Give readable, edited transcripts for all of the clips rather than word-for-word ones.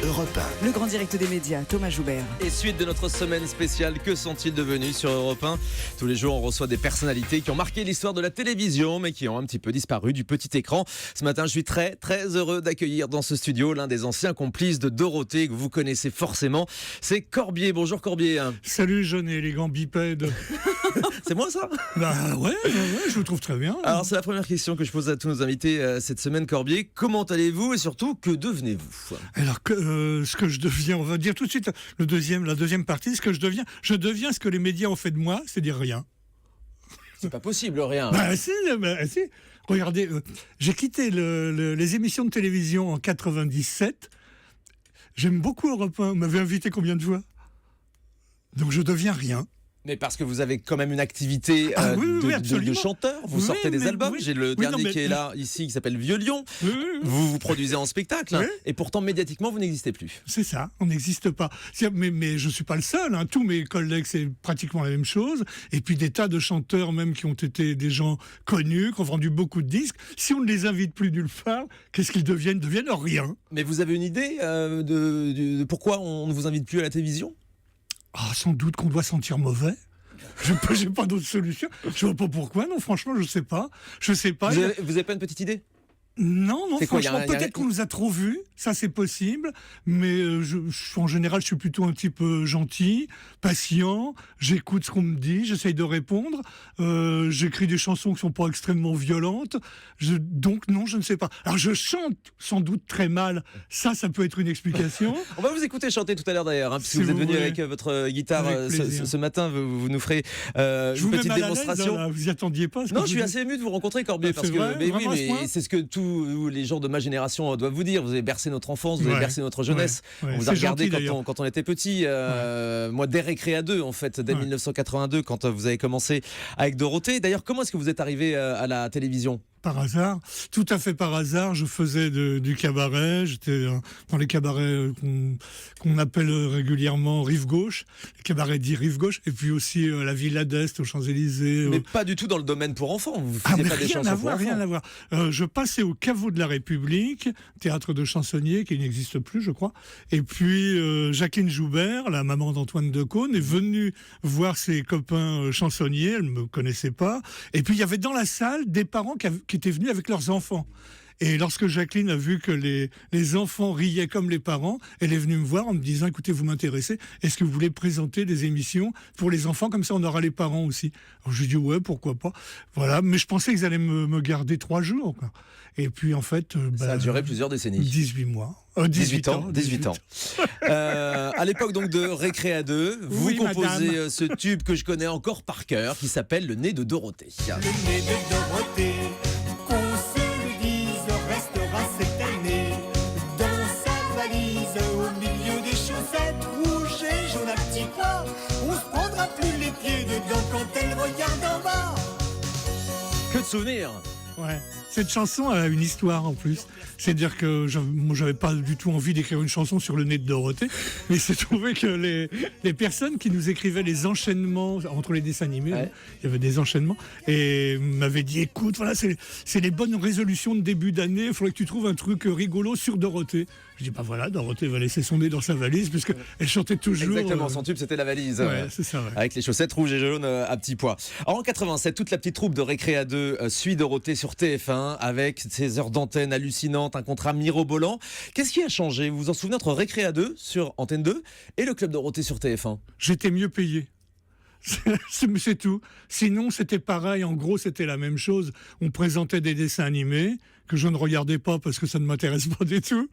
Europe 1. Le grand direct des médias, Thomas Joubert. Et suite de notre semaine spéciale, que sont-ils devenus sur Europe 1 ? Tous les jours, on reçoit des personnalités qui ont marqué l'histoire de la télévision, mais qui ont un petit peu disparu du petit écran. Ce matin, je suis très heureux d'accueillir dans ce studio l'un des anciens complices de Dorothée, que vous connaissez forcément. C'est Corbier. Bonjour Corbier. Salut jeune et élégant bipède. C'est moi ça ? Bah ouais, je vous trouve très bien. Alors c'est la première question que je pose à tous nos invités cette semaine, Corbier. Comment allez-vous et surtout, que devenez-vous ? Alors ce que je deviens, on va dire tout de suite la deuxième partie, ce que je deviens ce que les médias ont fait de moi, c'est dire rien. C'est pas possible, rien. Bah si. Regardez, j'ai quitté les émissions de télévision en 97. J'aime beaucoup Europe 1. Vous m'avez invité combien de fois ? Donc je deviens rien. Mais parce que vous avez quand même une activité de chanteur, vous sortez des albums. J'ai le dernier qui est là, ici, qui s'appelle Vieux Lion. Vous vous produisez en spectacle, et pourtant médiatiquement vous n'existez plus. C'est ça, on n'existe pas. Mais je ne suis pas le seul, tous mes collègues c'est pratiquement la même chose. Et puis des tas de chanteurs même qui ont été des gens connus, qui ont vendu beaucoup de disques. Si on ne les invite plus nulle part, qu'est-ce qu'ils deviennent ? Ils deviennent rien. Mais vous avez une idée de pourquoi on ne vous invite plus à la télévision ? Sans doute qu'on doit sentir mauvais. Je n'ai pas d'autre solution. Je ne vois pas pourquoi. Non, franchement, je ne sais pas. Vous avez pas une petite idée ? Non, franchement, peut-être qu'on nous a trop vus, ça c'est possible, mais en général, je suis plutôt un type gentil, patient, j'écoute ce qu'on me dit, j'essaye de répondre, j'écris des chansons qui sont pas extrêmement violentes, donc non, je ne sais pas. Alors je chante sans doute très mal, ça peut être une explication. On va vous écouter chanter tout à l'heure d'ailleurs, puisque vous êtes venu avec votre guitare ce matin, vous nous ferez une petite démonstration. Là, vous y attendiez pas ? Non, je suis assez ému de vous rencontrer, Corbier, parce que c'est ce que tous les gens de ma génération doivent vous dire. Vous avez bercé notre enfance, vous avez bercé notre jeunesse. On vous a regardé quand on était petit. Moi, dès Récréa 2, en fait, dès 1982, quand vous avez commencé avec Dorothée. D'ailleurs, comment est-ce que vous êtes arrivé à la télévision ? Par hasard, tout à fait par hasard, je faisais du cabaret, j'étais dans les cabarets qu'on appelle régulièrement Rive Gauche, les cabarets dits Rive Gauche, et puis aussi la Villa d'Est aux Champs-Élysées. Mais pas du tout dans le domaine pour enfants, vous faisiez pas des chansons pour enfants. Rien à voir. Je passais au Caveau de la République, théâtre de chansonniers qui n'existe plus, je crois, et puis Jacqueline Joubert, la maman d'Antoine Decaune, est venue voir ses copains chansonniers, elle ne me connaissait pas, et puis il y avait dans la salle des parents qui étaient venus avec leurs enfants. Et lorsque Jacqueline a vu que les enfants riaient comme les parents, elle est venue me voir en me disant « Écoutez, vous m'intéressez, est-ce que vous voulez présenter des émissions pour les enfants ? Comme ça, on aura les parents aussi. » Alors je lui ai dit « Ouais, pourquoi pas. » Voilà, mais je pensais qu'ils allaient me garder 3 jours. Quoi. Et puis en fait... ça a duré plusieurs décennies. 18 mois. 18 ans. À l'époque donc de Récréa 2, vous composez ce tube que je connais encore par cœur, qui s'appelle Le Nez de Dorothée. Le nez de Dorothée, qu'on se le dise, restera cette année dans sa valise, au milieu des chaussettes rouges et jaunes à petits pois. On se prendra plus les pieds dedans quand elle regarde en bas. Que de souvenirs! Ouais. Cette chanson a une histoire en plus. C'est-à-dire que moi, j'avais pas du tout envie d'écrire une chanson sur le nez de Dorothée, mais il s'est trouvé que les personnes qui nous écrivaient les enchaînements entre les dessins animés, il y avait des enchaînements, et m'avaient dit écoute, voilà, c'est les bonnes résolutions de début d'année, il faudrait que tu trouves un truc rigolo sur Dorothée. Je dis voilà, Dorothée va laisser son nez dans sa valise, puisque elle chantait toujours. Exactement, son tube c'était la valise. C'est ça, avec les chaussettes rouges et jaunes à petits pois. Alors en 87, toute la petite troupe de Récréa 2 suit Dorothée sur TF1 avec ses heures d'antenne hallucinantes, un contrat mirobolant. Qu'est-ce qui a changé ? Vous vous en souvenez entre Récréa 2 sur Antenne 2 et le Club Dorothée sur TF1 ? J'étais mieux payé. C'est tout. Sinon, c'était pareil. En gros, c'était la même chose. On présentait des dessins animés que je ne regardais pas parce que ça ne m'intéresse pas du tout.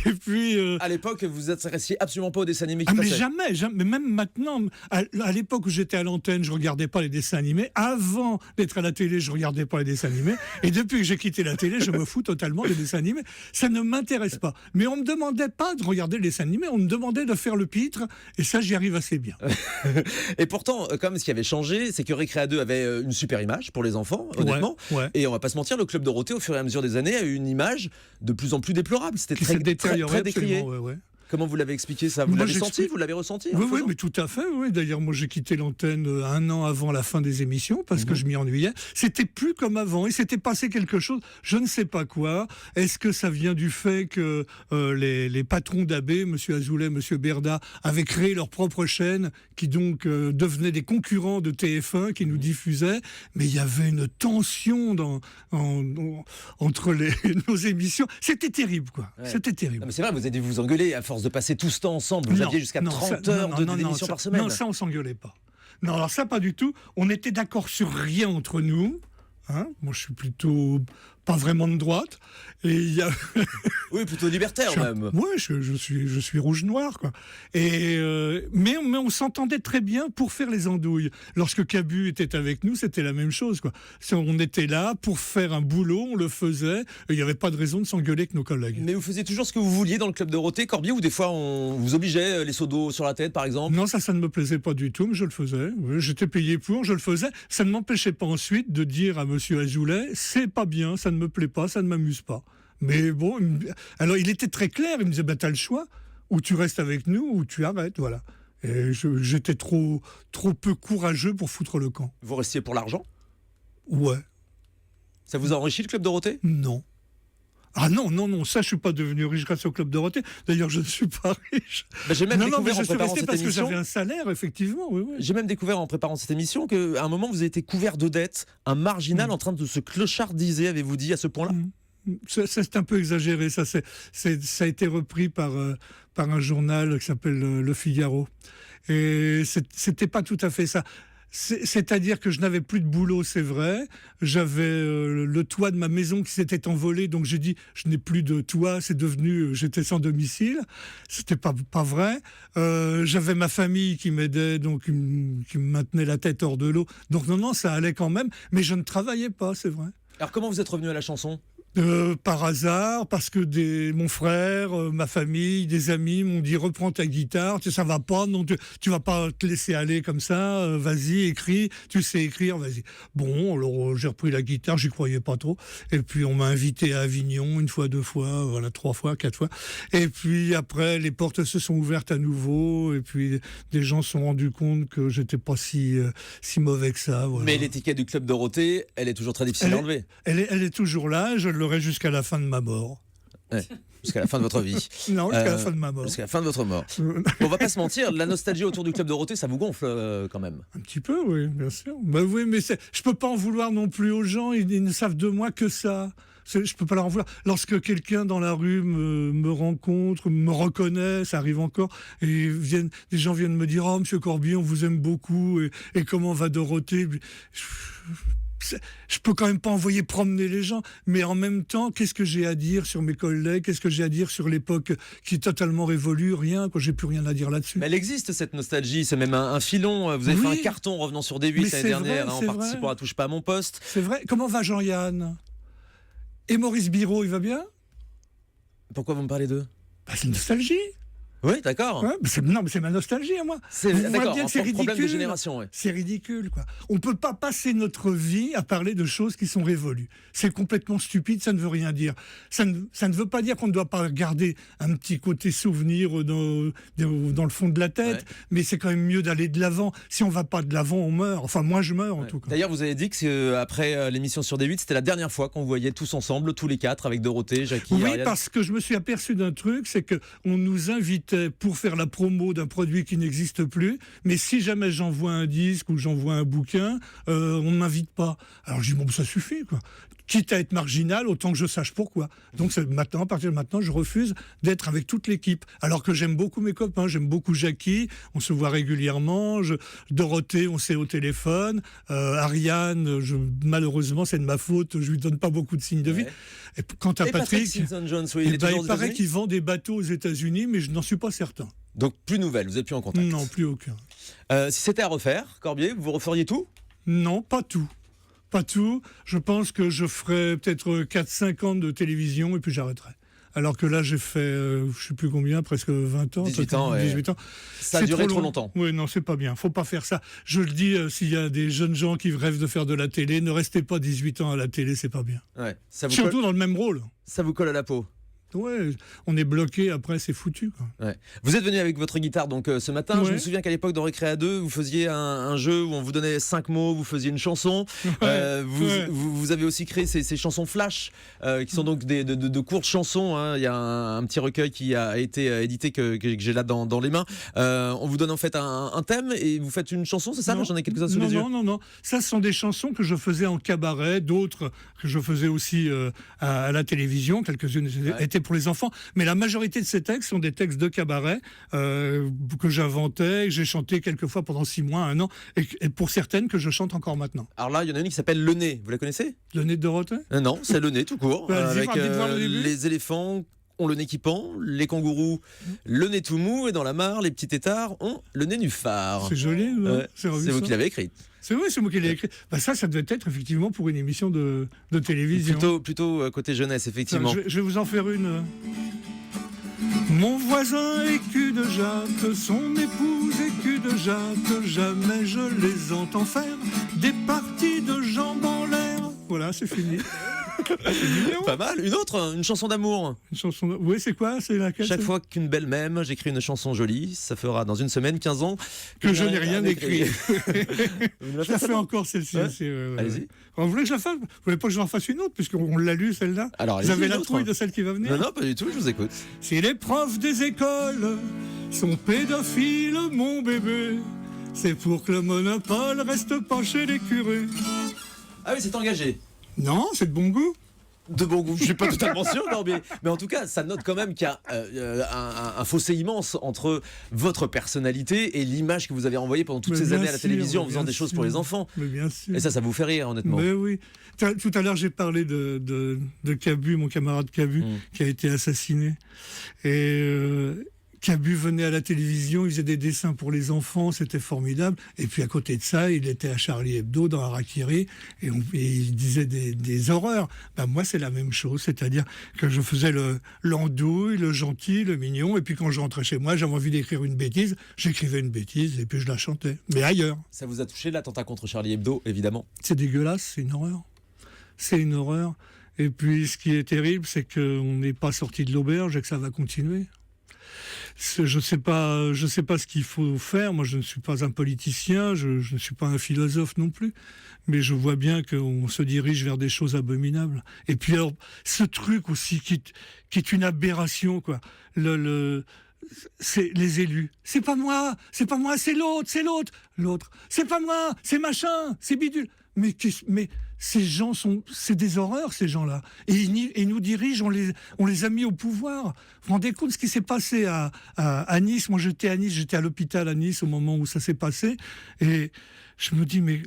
Et puis... À l'époque, vous vous intéressiez absolument pas aux dessins animés qui mais passaient. jamais. Mais même maintenant, à l'époque où j'étais à l'antenne, je regardais pas les dessins animés. Avant d'être à la télé, je regardais pas les dessins animés. Et depuis que j'ai quitté la télé, je me fous totalement des dessins animés. Ça ne m'intéresse pas. Mais on me demandait pas de regarder les dessins animés, on me demandait de faire le pitre. Et ça, j'y arrive assez bien. Et pourtant, comme ce qui avait changé, c'est que Récréa 2 avait une super image pour les enfants, honnêtement. Et on va pas se mentir, le Club Dorothée, au fur et à mesure des années, a eu une image de plus en plus déplorable. C'était très décrié. Comment vous l'avez expliqué ça? Vous l'avez senti? Vous l'avez ressenti? Oui, mais tout à fait. Oui. D'ailleurs, moi, j'ai quitté l'antenne 1 an avant la fin des émissions parce que je m'y ennuyais. C'était plus comme avant. Il s'était passé quelque chose, je ne sais pas quoi. Est-ce que ça vient du fait que les patrons d'AB, M. Azoulay, M. Berda, avaient créé leur propre chaîne qui donc devenaient des concurrents de TF1 qui nous diffusaient? Mais il y avait une tension entre nos émissions. C'était terrible, quoi. Ouais. C'était terrible. Non, mais c'est vrai, vous avez dû vous engueuler à force de passer tout ce temps ensemble. Vous aviez jusqu'à 30 heures d'émissions par semaine. Non, ça, on s'engueulait pas. Non, alors ça, pas du tout. On était d'accord sur rien entre nous. Hein, moi, je suis plutôt pas vraiment de droite. Et il y a... Oui, plutôt libertaire même. Oui, je suis rouge-noir, quoi. Mais on s'entendait très bien pour faire les andouilles. Lorsque Cabu était avec nous, c'était la même chose, quoi. On était là pour faire un boulot, on le faisait, et il n'y avait pas de raison de s'engueuler avec nos collègues. Mais vous faisiez toujours ce que vous vouliez dans le club Dorothée, Corbier, ou des fois on vous obligeait les seaux d'eau sur la tête, par exemple? Non, ça ne me plaisait pas du tout, mais je le faisais. Oui, j'étais payé pour, je le faisais. Ça ne m'empêchait pas ensuite de dire à monsieur Azoulay, c'est pas bien, ça ne me plaît pas, ça ne m'amuse pas. Mais bon, alors il était très clair, il me disait, t'as le choix, ou tu restes avec nous, ou tu arrêtes, voilà. Et j'étais trop peu courageux pour foutre le camp. Vous restiez pour l'argent? Ouais. Ça vous a enrichi le club Dorothée? Non. Ah non, ça je suis pas devenu riche grâce au club Dorothée. D'ailleurs, je ne suis pas riche. J'ai même découvert en préparant cette parce émission. Que j'avais un salaire, effectivement. Oui. J'ai même découvert en préparant cette émission qu'à un moment vous avez été couvert de dettes, un marginal en train de se clochardiser, avez-vous dit à ce point-là? Ça, c'est un peu exagéré. Ça a été repris par un journal qui s'appelle Le Figaro. Et c'était pas tout à fait ça. C'est-à-dire que je n'avais plus de boulot, c'est vrai. J'avais le toit de ma maison qui s'était envolé, donc j'ai dit je n'ai plus de toit, c'est devenu j'étais sans domicile. C'était pas vrai. J'avais ma famille qui m'aidait, donc qui me maintenait la tête hors de l'eau. Donc non, ça allait quand même, mais je ne travaillais pas, c'est vrai. Alors comment vous êtes revenu à la chanson? Par hasard, parce que mon frère, ma famille, des amis m'ont dit reprends ta guitare, ça va pas, non, tu vas pas te laisser aller comme ça, vas-y, écris, tu sais écrire, vas-y. Bon, alors j'ai repris la guitare, j'y croyais pas trop, et puis on m'a invité à Avignon 1 fois, 2 fois, voilà, 3 fois, 4 fois, et puis après les portes se sont ouvertes à nouveau, et puis des gens se sont rendus compte que j'étais pas si mauvais que ça. Voilà. Mais l'étiquette du club Dorothée, elle est toujours très difficile à enlever. Elle est toujours là, je l'aurai jusqu'à la fin de ma mort. Ouais, jusqu'à la fin de votre vie. Non, jusqu'à la fin de ma mort. Jusqu'à la fin de votre mort. On va pas se mentir, la nostalgie autour du club Dorothée, ça vous gonfle quand même. Un petit peu, oui, bien sûr. Bah oui, mais je peux pas en vouloir non plus aux gens, ils ne savent de moi que ça. Je peux pas leur en vouloir. Lorsque quelqu'un dans la rue me rencontre, me reconnaît, ça arrive encore, et des gens viennent me dire « Oh, monsieur Corbier, on vous aime beaucoup, et comment va Dorothée ?» Je peux quand même pas envoyer promener les gens, mais en même temps, qu'est-ce que j'ai à dire sur mes collègues? Qu'est-ce que j'ai à dire sur l'époque qui est totalement révolue? Rien, quoi. J'ai plus rien à dire là-dessus. Mais elle existe, cette nostalgie, c'est même un filon. Vous avez fait un carton revenant sur D8 l'année dernière, en participant à Touche pas à mon poste. C'est vrai. Comment va Jean-Yann? Et Maurice Biraud, il va bien? Pourquoi vous me parlez d'eux? C'est une nostalgie. Oui, d'accord. Ouais, non, mais c'est ma nostalgie à moi. C'est problème de génération. Ouais. C'est ridicule, quoi. On peut pas passer notre vie à parler de choses qui sont révolues. C'est complètement stupide, ça ne veut rien dire. Ça ne veut pas dire qu'on ne doit pas garder un petit côté souvenir dans le fond de la tête, mais c'est quand même mieux d'aller de l'avant. Si on va pas de l'avant, on meurt. Enfin, moi, je meurs, en tout cas. D'ailleurs, vous avez dit que après l'émission sur D8, c'était la dernière fois qu'on vous voyait tous ensemble, tous les 4, avec Dorothée, Jackie, Ariane. Oui, parce que je me suis aperçu d'un truc, c'est qu'on nous invitait pour faire la promo d'un produit qui n'existe plus, mais si jamais j'envoie un disque ou j'envoie un bouquin, on ne m'invite pas. Alors je dis, bon, ça suffit, quoi. Quitte à être marginal, autant que je sache pourquoi. Donc maintenant, à partir de maintenant, je refuse d'être avec toute l'équipe. Alors que j'aime beaucoup mes copains, j'aime beaucoup Jackie, on se voit régulièrement, Dorothée, on s'est au téléphone, Ariane, malheureusement, c'est de ma faute, je lui donne pas beaucoup de signes de vie. Et quant à Patrick, Jones, il paraît qu'il vend des bateaux aux États-Unis, mais je n'en suis pas certain. Donc plus nouvelle, vous n'êtes plus en contact? Non, plus aucun. Si c'était à refaire, Corbier, vous referiez tout? Non, pas tout. Pas tout. Je pense que je ferai peut-être 4-5 ans de télévision et puis j'arrêterai. Alors que là, j'ai fait, je ne sais plus combien, presque 20 ans. 18 ans. Ça a duré trop longtemps. Oui, non, c'est pas bien. Faut pas faire ça. Je le dis, s'il y a des jeunes gens qui rêvent de faire de la télé, ne restez pas 18 ans à la télé, c'est pas bien. Ouais, surtout dans le même rôle. Ça vous colle à la peau? Ouais, on est bloqué, après c'est foutu, quoi. Ouais. Vous êtes venu avec votre guitare donc ce matin. Je me souviens qu'à l'époque dans Récréa 2, vous faisiez un jeu où on vous donnait 5 mots, vous faisiez une chanson. Vous avez aussi créé ces chansons flash qui sont donc de courtes chansons. Hein. Il y a un petit recueil qui a été édité que j'ai là dans les mains. On vous donne en fait un thème et vous faites une chanson, c'est ça? J'en ai quelques-uns sous les yeux. Non. Ça, ce sont des chansons que je faisais en cabaret, d'autres que je faisais aussi à la télévision. Quelques-unes étaient pour les enfants, mais la majorité de ces textes sont des textes de cabaret que j'inventais, que j'ai chanté quelques fois pendant 6 mois, 1 an, et pour certaines que je chante encore maintenant. Alors là, il y en a une qui s'appelle Le Nez, vous la connaissez? Le Nez de Dorothée? Non, c'est Le Nez tout court, avec voir le début. les éléphants ont le nez qui pend, les kangourous le nez tout mou, et dans la mare, les petits têtards ont le nez nuphard. C'est joli, c'est vous qui l'avez écrite. C'est vrai, c'est moi qui l'ai écrit. Ça devait être effectivement pour une émission de télévision. Plutôt côté jeunesse, effectivement. Je vais vous en faire une. Mon voisin est cul de Jacques, son épouse est cul de Jacques, jamais je les entends faire des parties de jambes en l'air. Voilà, c'est fini. Pas mal. Une chanson d'amour. Une chanson. Oui, c'est quoi? C'est laquelle? Chaque fois qu'une belle m'aime, j'écris une chanson jolie. Ça fera dans une semaine, 15 ans que je n'ai rien écrit. Je la fais encore celle-ci. Allez-y. Vous voulez que je la fasse? Vous voulez pas que je en fasse une autre puisqu'on l'a lu celle-là? Alors, vous avez la trouille de celle qui va venir? Non, pas du tout. Je vous écoute. Si les profs des écoles sont pédophiles, mon bébé, c'est pour que le monopole reste pas chez les curés. Ah oui, c'est engagé. Non, c'est de bon goût. De bon goût, je suis pas totalement sûr, non, mais en tout cas, ça note quand même qu'il y a un fossé immense entre votre personnalité et l'image que vous avez envoyée pendant toutes ces années à la télévision en faisant des choses pour les enfants. Mais bien sûr. Et ça vous fait rire, honnêtement. Mais oui. Tout à l'heure, j'ai parlé de Cabu, mon camarade Cabu, qui a été assassiné. Et Cabu venait à la télévision, il faisait des dessins pour les enfants, c'était formidable. Et puis à côté de ça, il était à Charlie Hebdo dans Harakiri et il disait des horreurs. Moi, c'est la même chose, c'est-à-dire que je faisais l'andouille, le gentil, le mignon. Et puis quand je rentrais chez moi, j'avais envie d'écrire une bêtise, j'écrivais une bêtise et puis je la chantais. Mais ailleurs. Ça vous a touché l'attentat contre Charlie Hebdo, évidemment? C'est dégueulasse, c'est une horreur. C'est une horreur. Et puis ce qui est terrible, c'est qu'on n'est pas sorti de l'auberge et que ça va continuer. Je sais pas ce qu'il faut faire. Moi, je ne suis pas un politicien, je ne suis pas un philosophe non plus, mais je vois bien qu'on se dirige vers des choses abominables. Et puis alors, ce truc aussi qui est une aberration, quoi. C'est les élus. C'est pas moi, c'est l'autre. C'est pas moi, c'est machin, c'est bidule. Mais ces gens c'est des horreurs, ces gens-là. Et ils nous dirigent, on les a mis au pouvoir. Vous vous rendez compte de ce qui s'est passé à Nice? Moi, j'étais à Nice, j'étais à l'hôpital à Nice au moment où ça s'est passé. Et je me dis, mais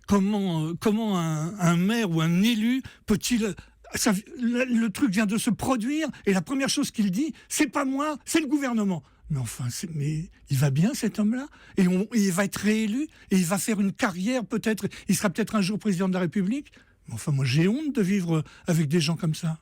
comment un maire ou un élu peut-il... le truc vient de se produire et la première chose qu'il dit, c'est pas moi, c'est le gouvernement. Mais enfin, mais il va bien cet homme-là et il va être réélu et il va faire une carrière peut-être, il sera peut-être un jour président de la République. Mais enfin, moi j'ai honte de vivre avec des gens comme ça.